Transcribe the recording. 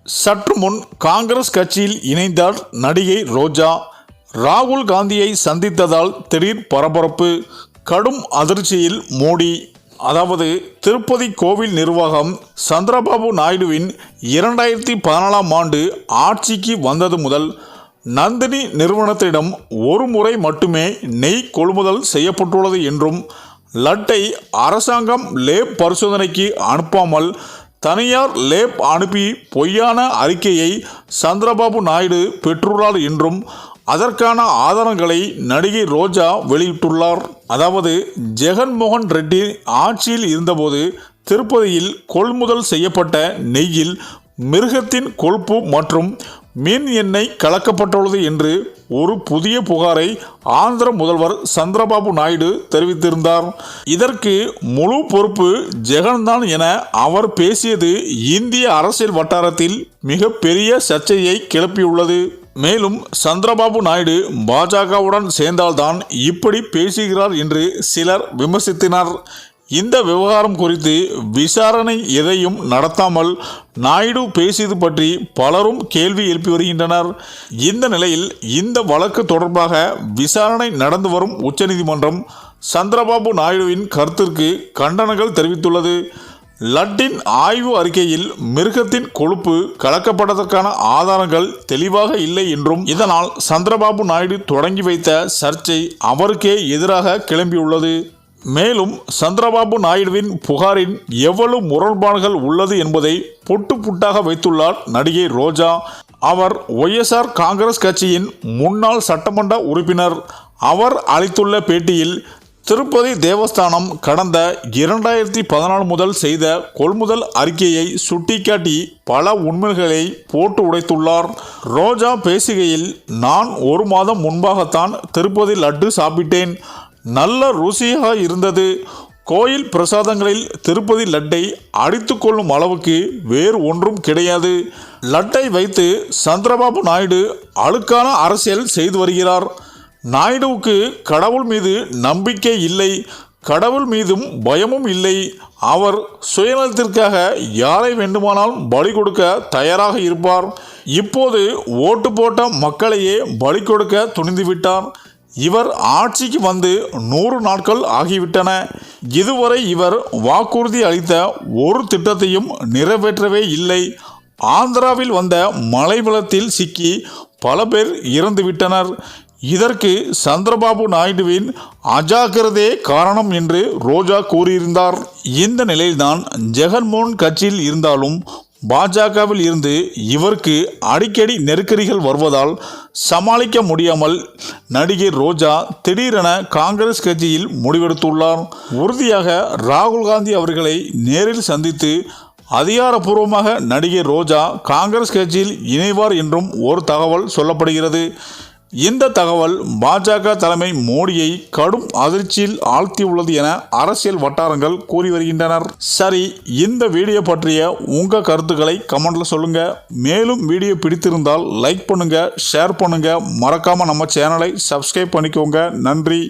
சற்று முன் காங்கிரஸ் கட்சியில் இணைந்தார் நடிகை ரோஜா. ராகுல் காந்தியை சந்தித்ததால் திடீர் பரபரப்பு, கடும் அதிர்ச்சியில் மோடி. அதாவது திருப்பதி கோவில் நிர்வாகம் சந்திரபாபு நாயுடுவின் 2014ஆம் ஆண்டு ஆட்சிக்கு வந்தது முதல் நந்தினி நிறுவனத்திடம் ஒரு முறை மட்டுமே நெய் கொள்முதல் செய்யப்பட்டுள்ளது என்றும், லட்டை அரசாங்கம் லேப் பரிசோதனைக்கு அனுப்பாமல் தனியார் லேப் அனுப்பி பொய்யான அறிக்கையை சந்திரபாபு நாயுடு பெற்றுள்ளார் என்றும், அதற்கான ஆதாரங்களை நடிகை ரோஜா வெளியிட்டுள்ளார். அதாவது ஜெகன்மோகன் ரெட்டி ஆட்சியில் இருந்தபோது திருப்பதியில் கொள்முதல் செய்யப்பட்ட நெய்யில் மிருகத்தின் கொழுப்பு மற்றும் மீன் எண்ணெய் கலக்கப்பட்டுள்ளது என்று ஒரு புதிய புகாரை ஆந்திர முதல்வர் சந்திரபாபு நாயுடு தெரிவித்திருந்தார். இதற்கு முழு பொறுப்பு ஜெகன்தான் என அவர் பேசியது இந்திய அரசியல் வட்டாரத்தில் மிக பெரிய சர்ச்சையை கிளப்பியுள்ளது. மேலும் சந்திரபாபு நாயுடு பாஜகவுடன் சேர்ந்தால்தான் இப்படி பேசுகிறார் என்று சிலர் விமர்சித்தனர். இந்த விவகாரம் குறித்து விசாரணை எதையும் நடத்தாமல் நாயுடு பேசியது பற்றி பலரும் கேள்வி எழுப்பி வருகின்றனர். இந்த நிலையில் இந்த வழக்கு தொடர்பாக விசாரணை நடந்து வரும் உச்சநீதிமன்றம் சந்திரபாபு நாயுடுவின் கருத்திற்கு கண்டனங்கள் தெரிவித்துள்ளது. லட்டின் ஆய்வு அறிக்கையில் மிருகத்தின் கொழுப்பு கலக்கப்பட்டதற்கான ஆதாரங்கள் தெளிவாக இல்லை என்றும், இதனால் சந்திரபாபு நாயுடு தொடங்கி வைத்த சர்ச்சை அவருக்கே எதிராக கிளம்பியுள்ளது. மேலும் சந்திரபாபு நாயுடுவின் புகாரின் எவ்வளவு முரண்பாடுகள் உள்ளது என்பதை பொட்டு புட்டாக வைத்துள்ளார் நடிகை ரோஜா. அவர் ஒய்எஸ்ஆர் காங்கிரஸ் கட்சியின் முன்னாள் சட்டமன்ற உறுப்பினர். அவர் அளித்துள்ள பேட்டியில் திருப்பதி தேவஸ்தானம் கடந்த 2014 முதல் செய்த கொள்முதல் அறிக்கையை சுட்டிக்காட்டி பல உண்மைகளை போட்டு உடைத்துள்ளார். ரோஜா பேசுகையில், நான் 1 மாதம் முன்பாகத்தான் திருப்பதி லட்டு சாப்பிட்டேன். நல்ல ருசியாக இருந்தது. கோயில் பிரசாதங்களில் திருப்பதி லட்டை அடித்து கொள்ளும் அளவுக்கு வேறு ஒன்றும் கிடையாது. லட்டை வைத்து சந்திரபாபு நாயுடு அழுக்கான அரசியல் செய்து வருகிறார். நாயுடுவுக்கு கடவுள் மீது நம்பிக்கை இல்லை, கடவுள் மீதும் பயமும் இல்லை. அவர் சுயநலத்திற்காக யாரை வேண்டுமானால் பலி கொடுக்க தயாராக இருப்பார். இப்போது ஓட்டு போட்ட மக்களையே பலி கொடுக்க துணிந்துவிட்டார். இவர் ஆட்சிக்கு வந்து 100 நாட்கள் ஆகிவிட்டன. இதுவரை இவர் வாக்குறுதி அளித்த ஒரு திட்டத்தையும் நிறைவேற்றவே இல்லை. ஆந்திராவில் வந்த மழை வெள்ளத்தில் சிக்கி பல பேர் இறந்துவிட்டனர். இதற்கு சந்திரபாபு நாயுடுவின் அஜாக்கிரதே காரணம் என்று ரோஜா கூறியிருந்தார். இந்த நிலையில்தான் ஜெகன்மோகன் கட்சியில் இருந்தாலும் பாஜகவில் இருந்து இவருக்கு அடிக்கடி நெருக்கடிகள் வருவதால் சமாளிக்க முடியாமல் நடிகை ரோஜா திடீரென காங்கிரஸ் கட்சியில் முடிவெடுத்துள்ளார். உறுதியாக ராகுல் காந்தி அவர்களை நேரில் சந்தித்து அதிகாரப்பூர்வமாக நடிகை ரோஜா காங்கிரஸ் கட்சியில் இணைவார் என்றும் ஒரு தகவல் சொல்லப்படுகிறது. இந்த தகவல் பாஜக தலைமை மோடியை கடும் அதிர்ச்சியில் ஆழ்த்தியுள்ளது என அரசியல் வட்டாரங்கள் கூறி வருகின்றனர். சரி, இந்த வீடியோ பற்றிய உங்கள் கருத்துக்களை கமெண்ட்ல சொல்லுங்க. மேலும் வீடியோ பிடித்திருந்தால் லைக் பண்ணுங்க, ஷேர் பண்ணுங்க, மறக்காம நம்ம சேனலை சப்ஸ்கிரைப் பண்ணிக்கோங்க. நன்றி.